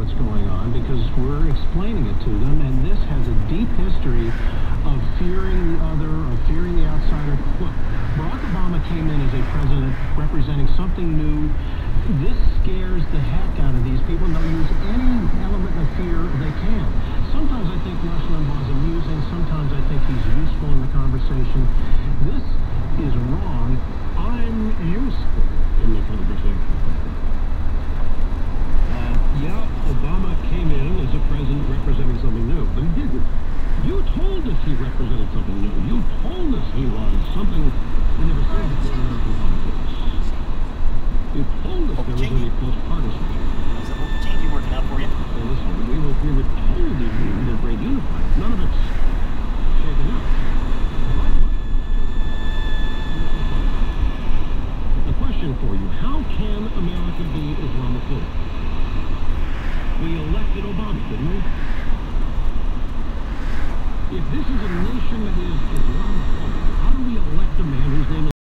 what's going on because we're explaining it to them, and this has a deep history of fearing the other, of fearing the outsider. Look, Barack Obama came in as a president representing something new. This scares the heck out of these people, and they'll use any element of fear they can. Sometimes I think Rush Limbaugh is amusing. Sometimes I think he's useful in the conversation. This is wrong. I'm useful in the conversation. Yeah, Obama came in as a president representing something new, but he didn't. You told us he represented something new. You told us he was something we never seen before in American politics. You told us there was any close-partisanship. Is the whole change working out for you? Well, listen, we were told that we were great unified. None of it's shaken up. A question for you. How can America be Islamophobic? We elected Obama, didn't we? If this is a nation that is